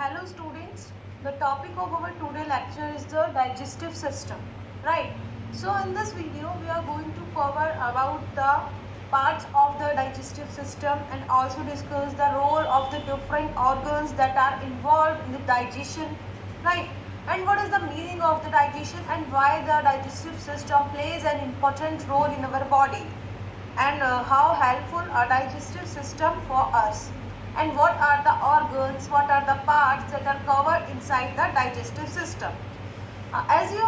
Hello students, the topic of our today lecture is the digestive system, right? So in this video we are going to cover about the parts of the digestive system and also discuss the role of the different organs that are involved in the digestion, right? And what is the meaning of the digestion and why the digestive system plays an important role in our body, and how helpful a digestive system for us, and what are the organs, what are the parts that are covered inside the digestive system. As you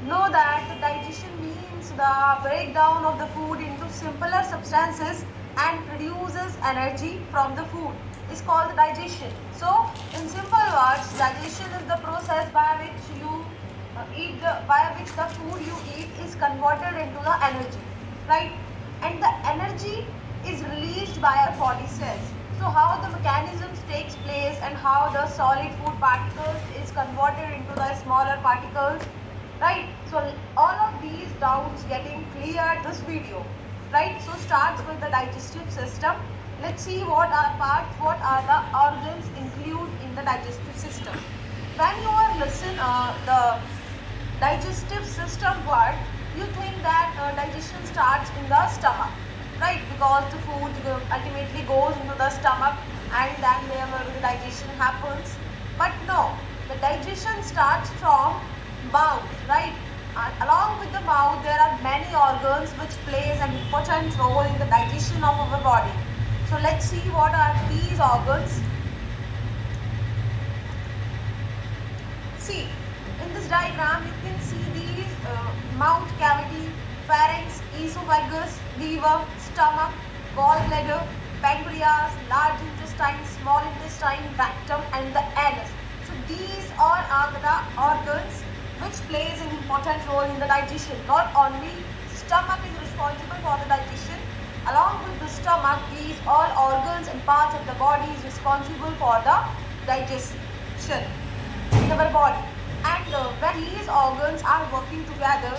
know that the digestion means the breakdown of the food into simpler substances and produces energy from the food is called digestion. So in simple words, digestion is the process by which the food you eat is converted into the energy, right? And the energy is released by our body cells. So how the mechanisms takes place and how the solid food particles is converted into the smaller particles, right? So all of these doubts getting cleared this video, right? So starts with the digestive system. Let's see what are parts, what are the organs include in the digestive system. When you are listen the digestive system word, you think that digestion starts in the stomach, right? Because the food ultimately goes into the stomach and then there the digestion happens. But no, the digestion starts from mouth, right? And along with the mouth there are many organs which plays an important role in the digestion of our body. So let's see what are these organs. See, in this diagram you can see these mouth cavity, pharynx, esophagus, liver, stomach, gallbladder, pancreas, large intestine, small intestine, rectum and the anus. So these all are the organs which plays an important role in the digestion. Not only stomach is responsible for the digestion, along with the stomach these all organs and parts of the body is responsible for the digestion in our body. And when these organs are working together,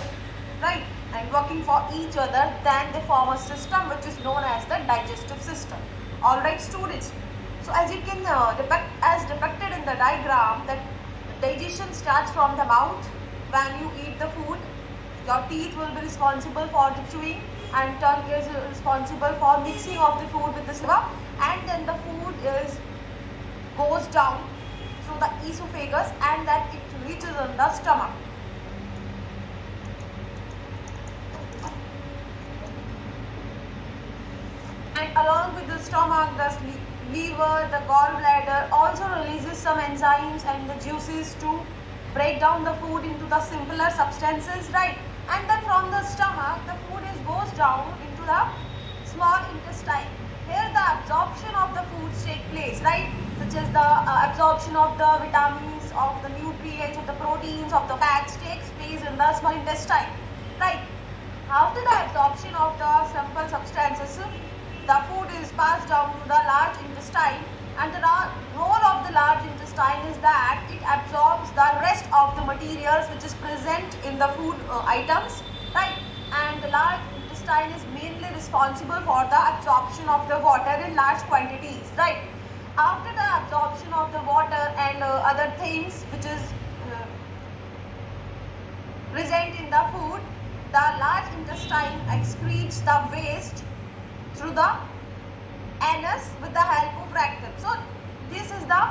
right, and working for each other, then they form a system which is known as the digestive system. Alright students, so as you can depicted in the diagram, that digestion starts from the mouth. When you eat the food, your teeth will be responsible for the chewing and tongue is responsible for mixing of the food with the saliva, and then the food goes down through the esophagus and then it reaches in the stomach. And along with the stomach, the liver, the gallbladder also releases some enzymes and the juices to break down the food into the simpler substances, right? And then from the stomach, the food goes down into the small intestine. Here the absorption of the foods take place, right? Such as the absorption of the vitamins, of the nutrients, of the proteins, of the fats takes place in the small intestine, right? After the absorption of the simple substances, the food is passed down to the large intestine, and the role of the large intestine is that it absorbs the rest of the materials which is present in the food items, right? And the large intestine is mainly responsible for the absorption of the water in large quantities, right? After the absorption of the water and other things which is present in the food, the large intestine excretes the waste through the anus with the help of rectum. So this is the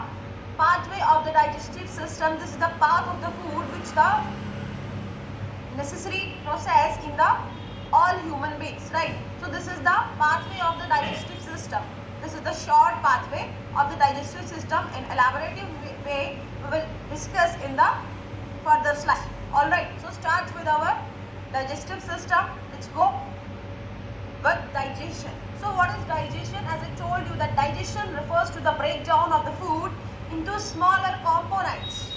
pathway of the digestive system. This is the path of the food which the necessary process in the all human beings, right? So this is the pathway of the digestive system. This is the short pathway of the digestive system. In elaborative way we will discuss in the further slide. Alright, so starts with our digestive system. Let's go with digestion. So what is digestion? As I told you that digestion refers to the breakdown of the food into smaller components.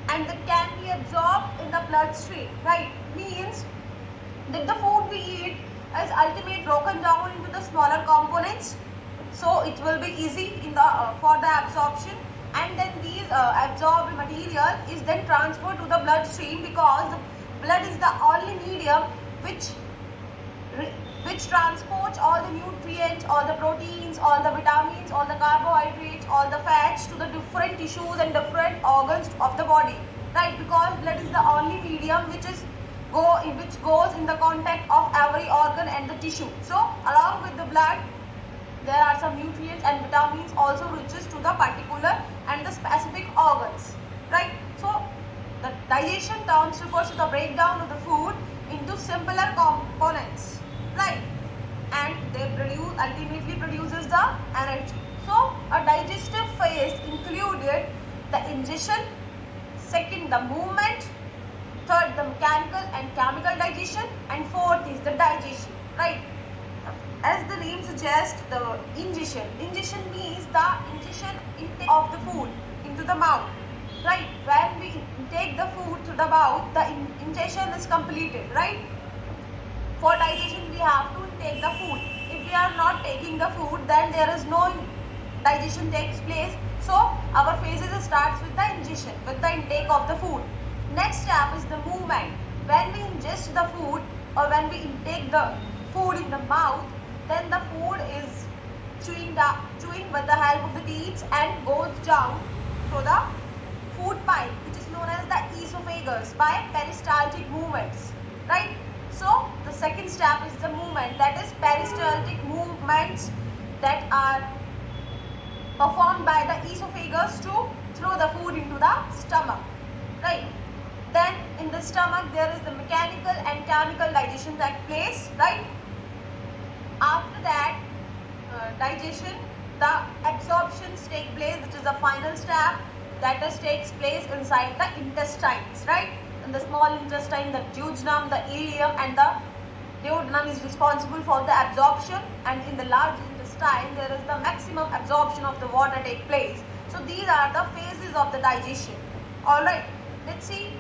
And that can be absorbed in the bloodstream, right? Means that the food we eat is ultimately broken down into the smaller components, so it will be easy in the for the absorption, and then these absorbed material is then transferred to the bloodstream, because the blood is the only medium which which transports all the nutrients, all the proteins, all the vitamins, all the carbohydrates, all the fats to the different tissues and different organs of the body, right? Because blood is the only medium which goes in the contact of every organ and the tissue. So along with the blood, there are some nutrients and vitamins also reaches to the particular and the specific organs, right? So the digestion terms refers to the breakdown of the food into simpler components, right? And they ultimately produces the energy. So a digestive phase included the ingestion, second the movement, third the mechanical and chemical digestion, and fourth is the digestion, right? As the name suggests, the ingestion means the ingestion intake of the food into the mouth, right? When we take the food to the mouth, the ingestion is completed, right? For digestion we have to take the food. If we are not taking the food, then there is no digestion takes place. So our phases starts with the ingestion, with the intake of the food. Next step is the movement. When we ingest the food or when we intake the food in the mouth, then the food is chewing with the help of the teeth and goes down through the food pipe, which is known as the esophagus, by peristaltic movements, right? So the second step is the movement, that is peristaltic movements that are performed by the esophagus to throw the food into the stomach, right? Then in the stomach there is the mechanical and chemical digestion that place, right? After that digestion, the absorptions take place, which is the final step, that is takes place inside the intestines, right? In the small intestine, the duodenum, the ileum, and the duodenum is responsible for the absorption, and in the large intestine there is the maximum absorption of the water take place. So these are the phases of the digestion. Alright, let's see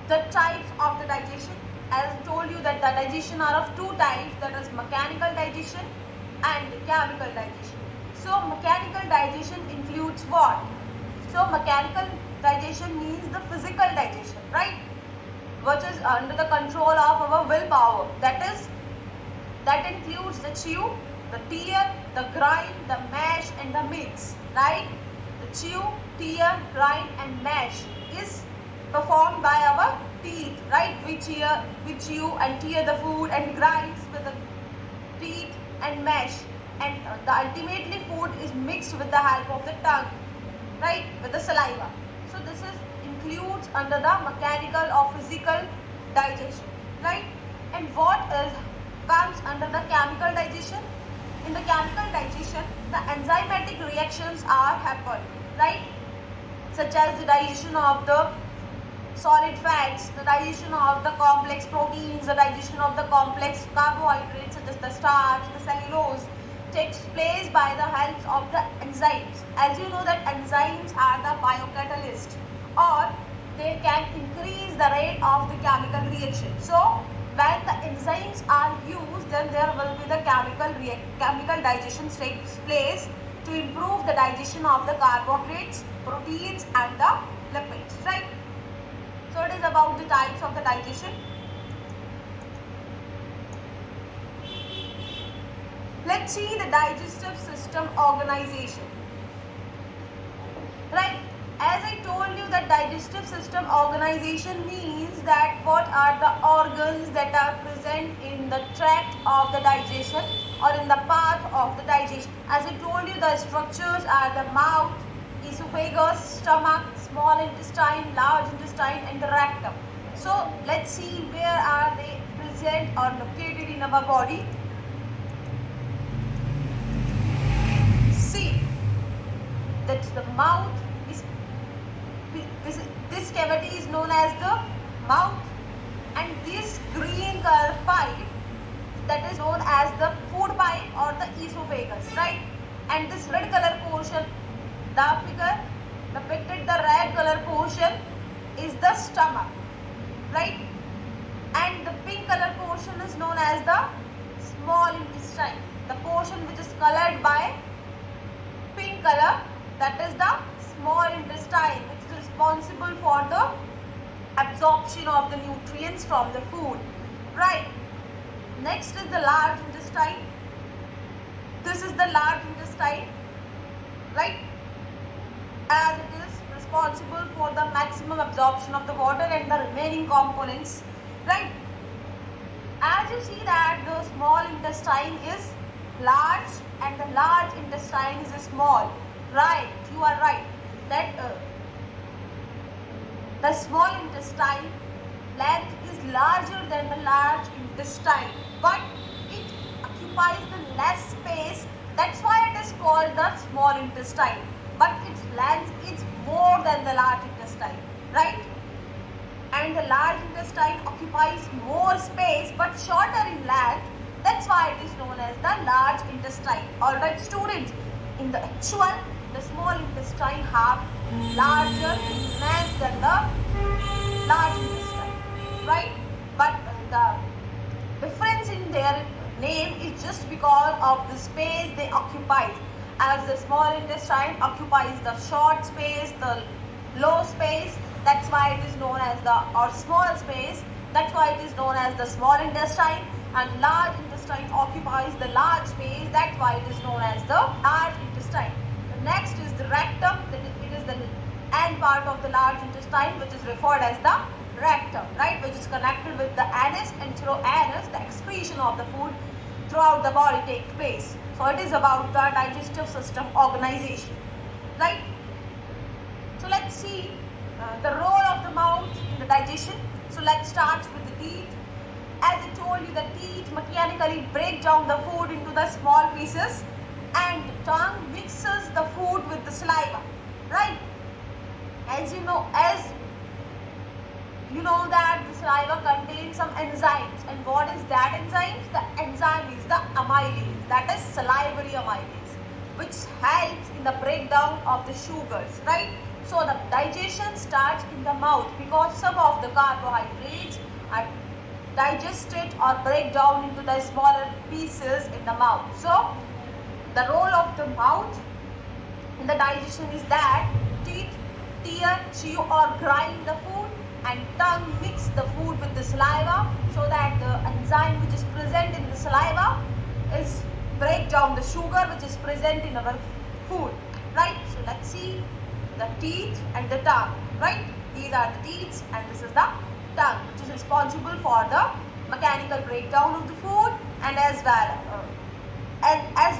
the types of the digestion. As I told you that the digestion are of two types, that is mechanical digestion and chemical digestion. So mechanical digestion includes what? So mechanical digestion means the physical digestion, right? Which is under the control of our willpower. That includes the chew, the tear, the grind, the mash, and the mix, right? The chew, tear, grind, and mash is performed by our teeth, right? We chew and tear the food and grinds with the teeth and mash, and ultimately food is mixed with the help of the tongue, right? With the saliva. So this is includes under the mechanical or physical digestion, right? And what comes under the chemical digestion? In the chemical digestion, the enzymatic reactions are happen, right? Such as the digestion of the solid fats, the digestion of the complex proteins, the digestion of the complex carbohydrates such as the starch, the cellulose, takes place by the help of the enzymes. As you know that enzymes are the biocatalyst, or they can increase the rate of the chemical reaction. So when the enzymes are used, then there will be the chemical digestion takes place to improve the digestion of the carbohydrates, proteins, and the lipids, right? So it is about the types of the digestion. Let's see the digestive system organization, right? As I told you that digestive system organization means that what are the organs that are present in the tract of the digestion or in the path of the digestion. As I told you, the structures are the mouth, esophagus, stomach, small intestine, large intestine, and the rectum. So let's see where are they present or located in our body. See, that's the mouth. This cavity is known as the mouth, and this green color pipe, that is known as the food pipe or the esophagus, right? And this red color portion, the figure depicted, the red color portion is the stomach, right? And the pink color portion is known as the small intestine. The portion which is colored by pink color, that is the small intestine, which is responsible for the absorption of the nutrients from the food, right? next is the large intestine. This is the large intestine, right? As it is responsible for the maximum absorption of the water and the remaining components, right? As you see that the small intestine is large and the large intestine is small, right? You are right that the small intestine length is larger than the large intestine, but it occupies the less space. That's why it is called the small intestine, but its length is more than the large intestine, right? And the large intestine occupies more space but shorter in length. That's why it is known as the large intestine. Alright students, in the actual, the small intestine have larger mass than the large intestine, right? But the difference in their name is just because of the space they occupy. As the small intestine occupies the short space, the low space, that's why it is known as the, or small space, that's why it is known as the small intestine. And large intestine occupies the large space, that's why it is known as the large intestine. The next is the rectum. It is the end part of the large intestine, which is referred as the rectum, right, which is connected with the anus, and through anus the excretion of the food throughout the body takes place. So it is about the digestive system organization, right? So let's see the role of the mouth in the digestion. So let's start with the teeth. As I told you, the teeth mechanically break down the food into the small pieces, and the tongue mixes the food with the saliva, right? As you know that the saliva contains some enzymes, and what is that enzyme? The enzyme is the amylase, that is salivary amylase, which helps in the breakdown of the sugars, right? So the digestion starts in the mouth because some of the carbohydrates are digested or break down into the smaller pieces in the mouth. So the role of the mouth in the digestion is that teeth tear, chew or grind the food, and tongue mix the food with the saliva so that the enzyme which is present in the saliva is break down the sugar which is present in our food, right? So let's see the teeth and the tongue, right? These are the teeth and this is the tongue, which is responsible for the mechanical breakdown of the food and as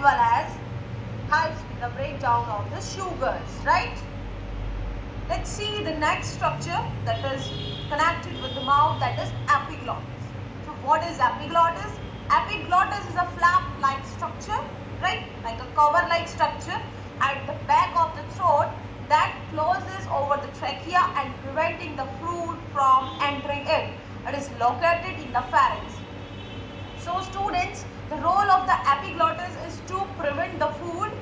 well as helps in the breakdown of the sugars, right? Let's see the next structure that is connected with the mouth, that is epiglottis. So what is epiglottis? Epiglottis is a flap-like structure, right? Like a cover-like structure at the back of the throat that closes over the trachea and preventing the food from entering it. It is located in the pharynx. So students, the role of the epiglottis is to prevent the food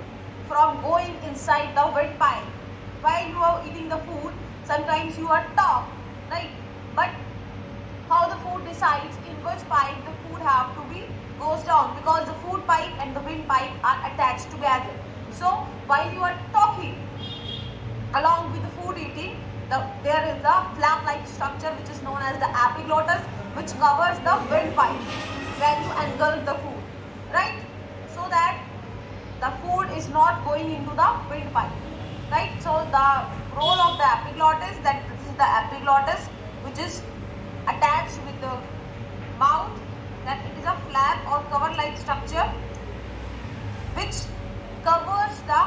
from going inside the windpipe. While you are eating the food, sometimes you are tough, right? But how the food decides in which pipe the food have to be goes down, because the food pipe and the windpipe are attached together. So while you are talking along with the food eating, there is the flap-like structure which is known as the epiglottis, which covers the windpipe when you engulf the food, right? So that the food is not going into the windpipe. Right, so the role of the epiglottis, that this is the epiglottis which is attached with the mouth, that it is a flap or cover like structure which covers the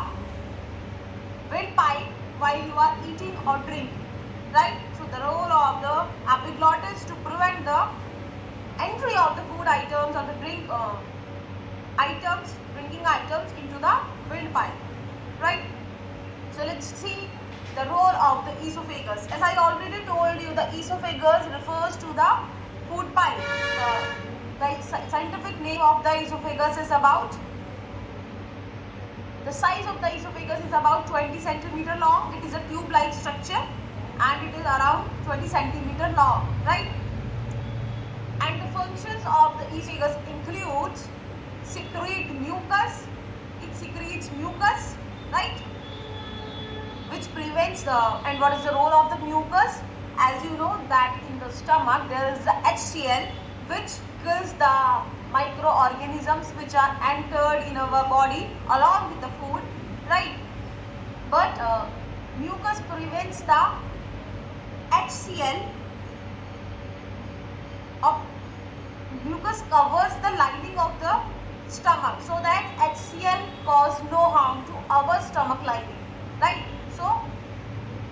windpipe while you are eating or drinking, right? So the role of the epiglottis to prevent the entry of the food items or the drinking items into the windpipe, right? So let's see the role of the esophagus. As I already told you, the esophagus refers to the food pipe. The scientific name of the esophagus is about, the size of the esophagus is about 20 centimeter long. It is a tube-like structure and it is around 20 centimeter long, right? And the functions of the esophagus includes secrete mucus. It secretes mucus, right? Which prevents the, and what is the role of the mucus? As you know that in the stomach there is the HCl which kills the microorganisms which are entered in our body along with the food, right? But mucus prevents the HCl of mucus covers the lining of the stomach so that HCl cause no harm to our stomach lining, right? So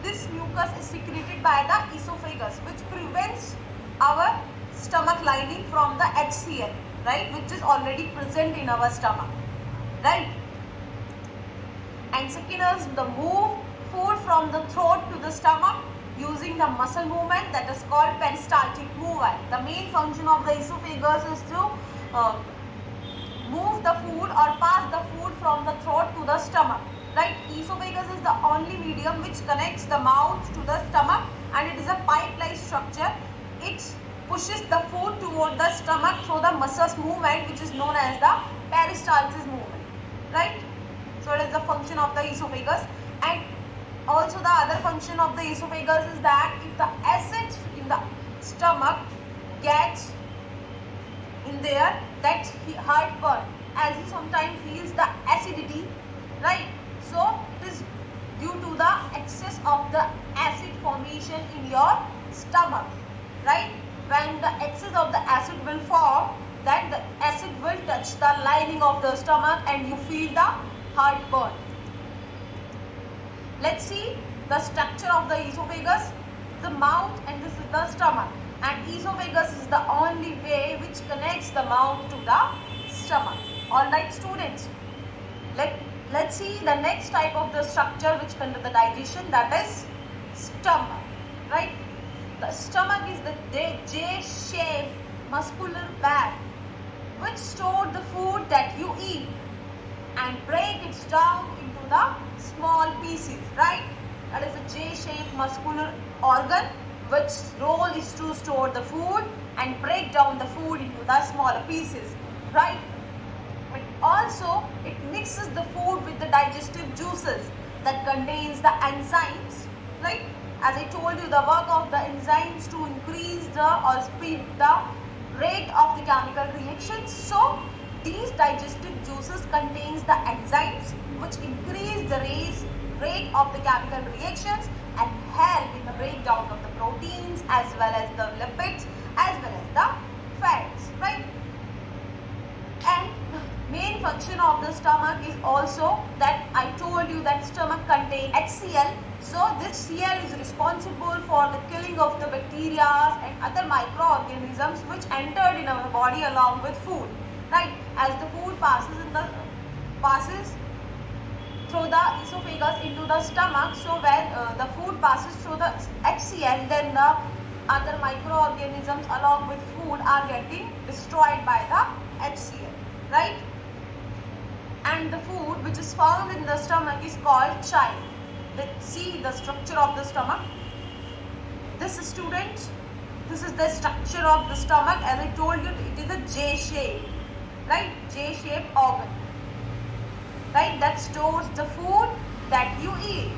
this mucus is secreted by the esophagus, which prevents our stomach lining from the HCl, right, which is already present in our stomach, right? And second is the move food from the throat to the stomach using the muscle movement, that is called peristaltic movement. The main function of the esophagus is to move the food or pass the food from the throat to the stomach, right? Esophagus is the only medium which connects the mouth to the stomach, and it is a pipe-like structure. It pushes the food toward the stomach through the muscles movement, which is known as the peristalsis movement, right? So it is the function of the esophagus. And also the other function of the esophagus is that if the acid in the stomach gets in there, that's heartburn, as he sometimes feels the acidity, right? So it is due to the excess of the acid formation in your stomach, right? When the excess of the acid will form, then the acid will touch the lining of the stomach and you feel the heartburn. Let's see the structure of the esophagus, the mouth, and this is the stomach. And esophagus is the only way which connects the mouth to the stomach. Alright students, let's see the next type of the structure which conduct the digestion, that is stomach, right? The stomach is the J-shaped muscular bag which stores the food that you eat and break it down into the small pieces, right? That is a J-shaped muscular organ which role is to store the food and break down the food into the smaller pieces, right? But also it mixes the food with the digestive juices that contains the enzymes, right? As I told you, the work of the enzymes to increase the or speed the rate of the chemical reactions. So these digestive juices contains the enzymes which increase the rate of the chemical reactions and help in the breakdown of the proteins as well as the lipids as well as the fats, right? And the main function of the stomach is also that I told you that stomach contains HCl. So this Cl is responsible for the killing of the bacteria and other microorganisms which entered in our body along with food, right? As the food passes through the esophagus into the stomach, so when the food passes through the HCl, then the other microorganisms along with food are getting destroyed by the HCl, right? And the food which is found in the stomach is called chyle. Let's see the structure of the stomach. This is the structure of the stomach. As I told you, it is a J-shape, right? J-shaped organ, right, that stores the food that you eat.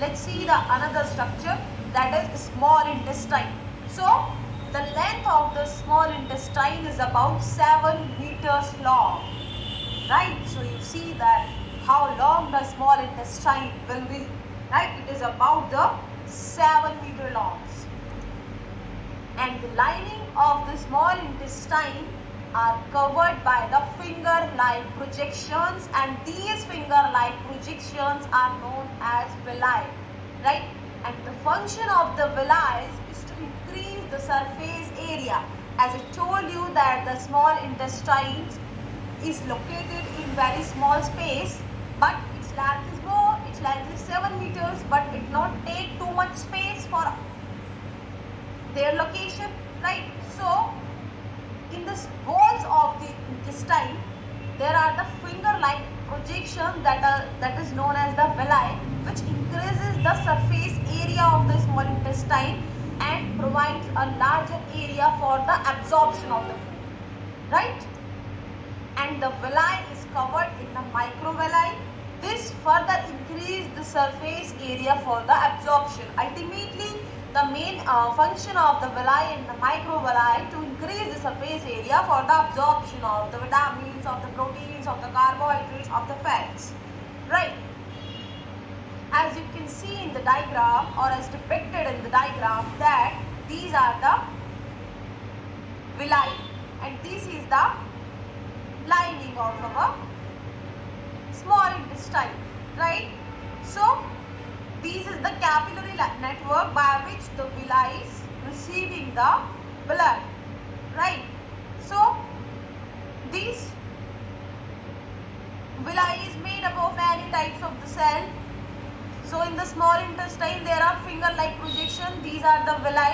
Let's see the another structure, that is small intestine. So the length of the small intestine is about 7 meters long, right? So you see that how long the small intestine will be, right? It is about the 7-meter long. And the lining of the small intestine are covered by the finger-like projections, and these finger-like projections are known as villi, right? And the function of the villi is to increase the surface area. As I told you that the small intestine is located in very small space, but its length is more, its length is 7 meters, but it not take too much space for their location, right? So in the walls of the intestine, there are the finger-like projections that is known as the villi, which increases the surface area of the small intestine and provides a larger area for the absorption of the food, right? And the villi is covered in the microvilli. This further increases the surface area for the absorption. Ultimately, the main function of the villi and the microvilli to increase the surface area for the absorption of the vitamins, of the proteins, of the carbohydrates, of the fats. Right? As you can see in the diagram, or as depicted in the diagram, that these are the villi and this is the lining of our small intestine. Right? So this is the capillary network by which the villi is receiving the blood. Right? So this villi is made up of many types of the cell. So in the small intestine there are finger-like projection. These are the villi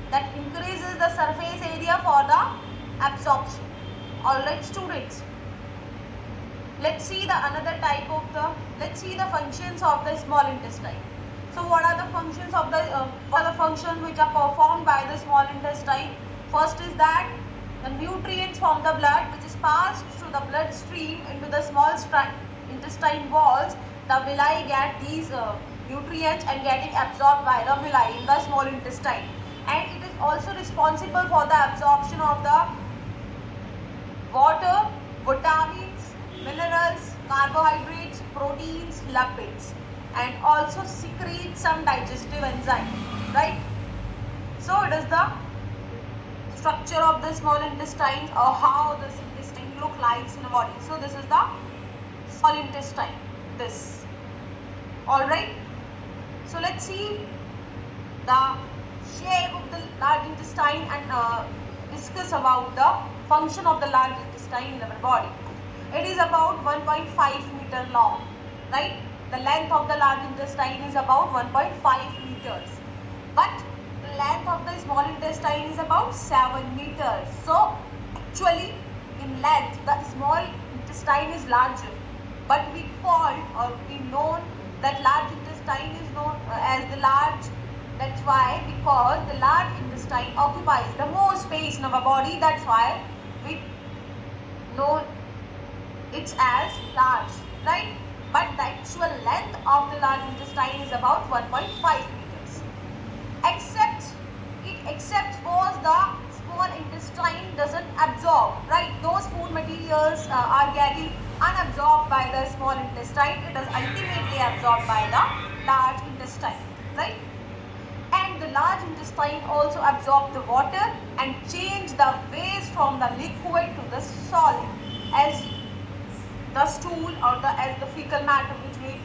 that increases the surface area for the absorption. Alright students. Let's see the another type of the, let's see the functions of the small intestine. So what are the functions of the, functions which are performed by the small intestine? First is that the nutrients from the blood which is passed through the bloodstream into the small intestine walls, the villi get these nutrients and getting absorbed by the villi in the small intestine. And it is also responsible for the absorption of the water, vitamins, minerals, carbohydrates, proteins, lipids, and also secrete some digestive enzyme. Right? So it is the structure of the small intestine or how this intestine look like in the body. So this is the small intestine. This. Alright. So let's see the shape of the large intestine and discuss about the function of the large intestine in our body. It is about 1.5 meter long. Right? The length of the large intestine is about 1.5 meters. But the length of the small intestine is about 7 meters. So actually in length the small intestine is larger. But we called or we known that large intestine is known as the large. That's why, because the large intestine occupies the more space in our body. That's why we know it as large. Right? But the actual length of the large intestine is about 1.5 meters. Except suppose the small intestine doesn't absorb. Right? Those food materials are getting unabsorbed by the small intestine. It is ultimately absorbed by the large intestine. Right? And the large intestine also absorb the water and change the waste from the liquid to the solid as the stool or as the fecal matter which we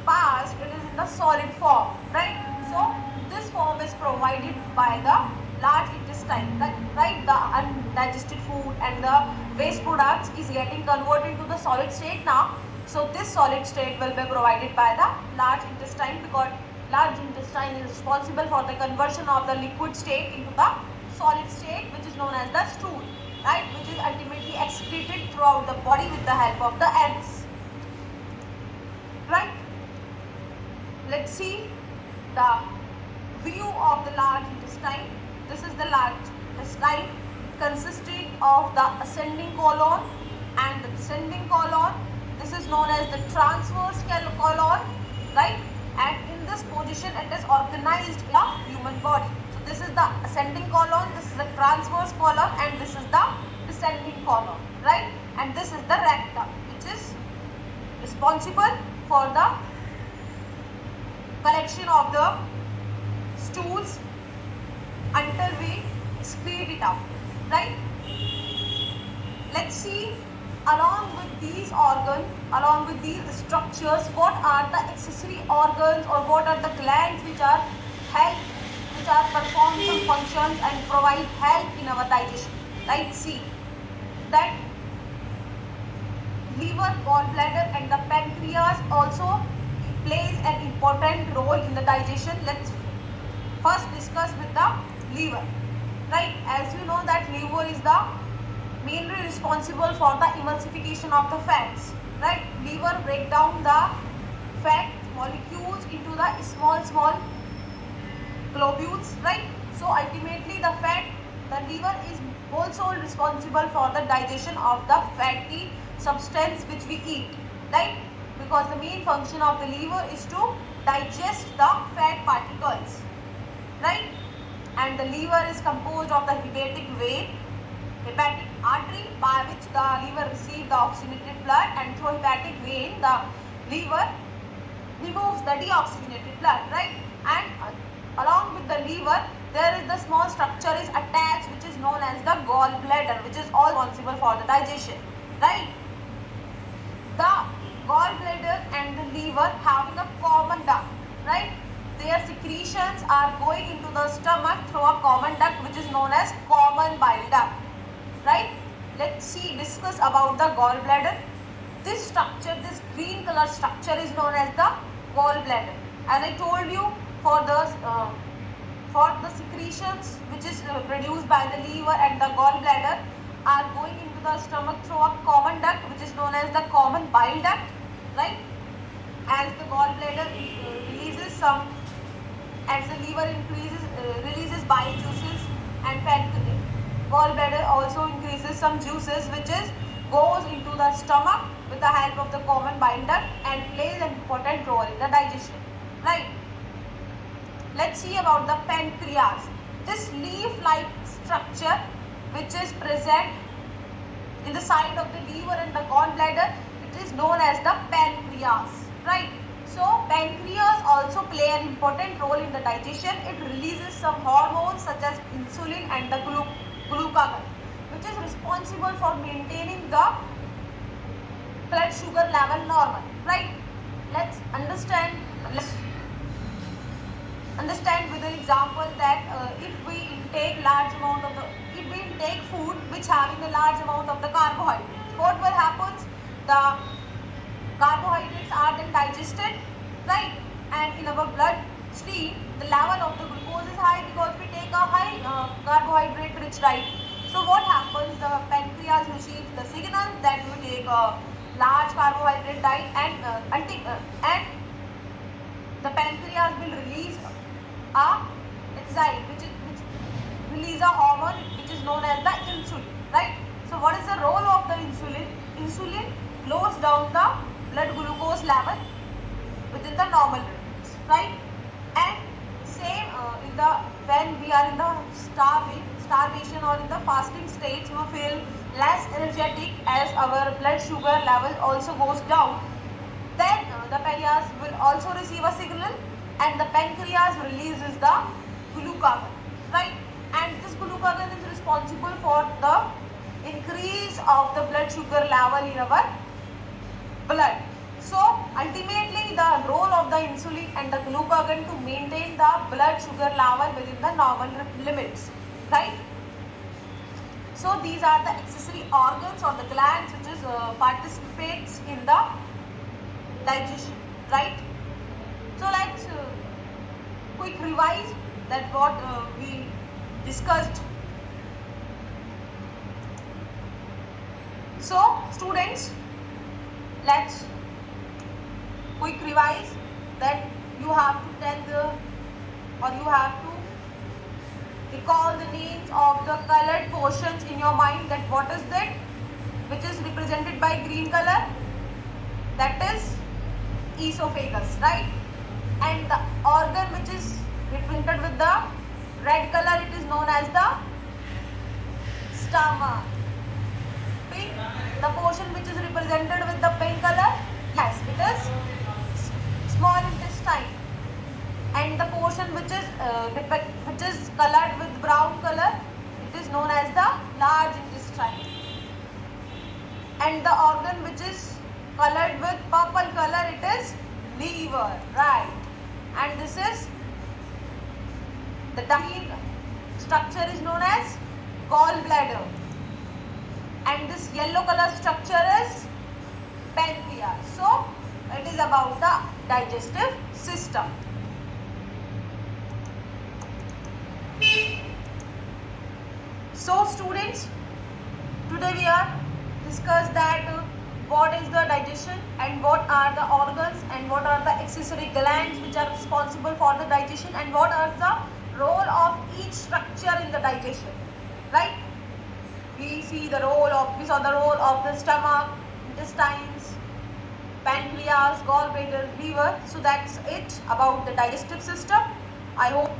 pass, it is in the solid form. Right? So this form is provided by the large intestine. Right? The undigested food and the waste products is getting converted to the solid state now. So this solid state will be provided by the large intestine, because large intestine is responsible for the conversion of the liquid state into the solid state, which is known as the stool. Right? Which is ultimately excreted throughout the body with the help of the ants. Right? Let's see the view of the large intestine. This is the large intestine consisting of the ascending colon and the descending colon. This is known as the transverse colon. Right? And in this position it is organized in a human body. So this is the ascending colon, this is the transverse colon, and this is the descending colon. Right? And this is the rectum, which is responsible for the collection of the stools until we excrete it out. Right? Let's see, along with these organs, along with these structures, what are the accessory organs or what are the glands which are perform some functions and provide help in our digestion. Right? See that liver, gallbladder and the pancreas also plays an important role in the digestion. Let's first discuss with the liver. Right? As you know that liver is the mainly responsible for the emulsification of the fats. Right? Liver break down the fat molecules into the small globules. Right? So ultimately the liver is also responsible for the digestion of the fatty substance which we eat. Right? Because the main function of the liver is to digest the fat particles. Right? and the liver is composed of the hepatic vein, hepatic artery by which the liver receives the oxygenated blood, and through hepatic vein the liver removes the deoxygenated blood, right? And along with the liver there is the small structure is attached which is known as the gallbladder, which is all responsible for the digestion, right? The gallbladder and the liver having a common duct, right? Their secretions are going into the stomach through a common duct which is known as common bile duct, right? Let's discuss about the gallbladder. This structure, this green color structure is known as the gallbladder. As I told you, for the secretions which is produced by the liver and the gallbladder are going into the stomach through a common duct which is known as the common bile duct, right? As the gallbladder releases some, as the liver releases bile juices, and gallbladder also increases some juices which is goes into the stomach with the help of the common bile duct and plays an important role in the digestion, right? Let's see about the pancreas. This leaf-like structure which is present in the side of the liver and the gallbladder, it is known as the pancreas, right? So pancreas also play an important role in the digestion. It releases some hormones such as insulin and the glucagon, which is responsible for maintaining the blood sugar level normal, right? Let's understand with an example that if we intake food which having a large amount of the carbohydrates, what will happen? The carbohydrates are then digested, right? And in our blood stream the level of the glucose is high because we take a high carbohydrate rich diet. So what happens? The pancreas receives the signal that we take a large carbohydrate diet, and the pancreas will release a enzyme which release a hormone which is known as the insulin, right? So what is the role of the insulin? Insulin slows down the blood glucose level within the normal limits, right? And same when we are in the starvation or in the fasting state, we feel less energetic as our blood sugar level also goes down. Then the pancreas will also receive a signal, and the pancreas releases the glucagon, right? And this glucagon is responsible for the increase of the blood sugar level in our blood. So ultimately the role of the insulin and the glucagon to maintain the blood sugar level within the normal limits, right? So these are the accessory organs or the glands which is participates in the digestion, right? So let's quick revise that what we discussed. So students, let's quick revise that you have to recall the names of the colored portions in your mind. That what is that which is represented by green color? That is esophagus, right? And the organ which is represented with the red color, it is known as the stomach. Pink, the portion which is represented with the pink color, yes, it is small intestine. And the portion which is colored with brown color, it is known as the large intestine. And the organ which is colored with purple color, it is liver, right? And this is the green structure is known as gallbladder, and this yellow color structure is pancreas. So it is about the digestive system. So students, today we are discussed that what is the digestion and what are the organs and what are the accessory glands which are responsible for the digestion and what are the role of each structure in the digestion, right? We saw the role of the stomach, intestines, pancreas, gallbladder, liver. So that's it about the digestive system. I hope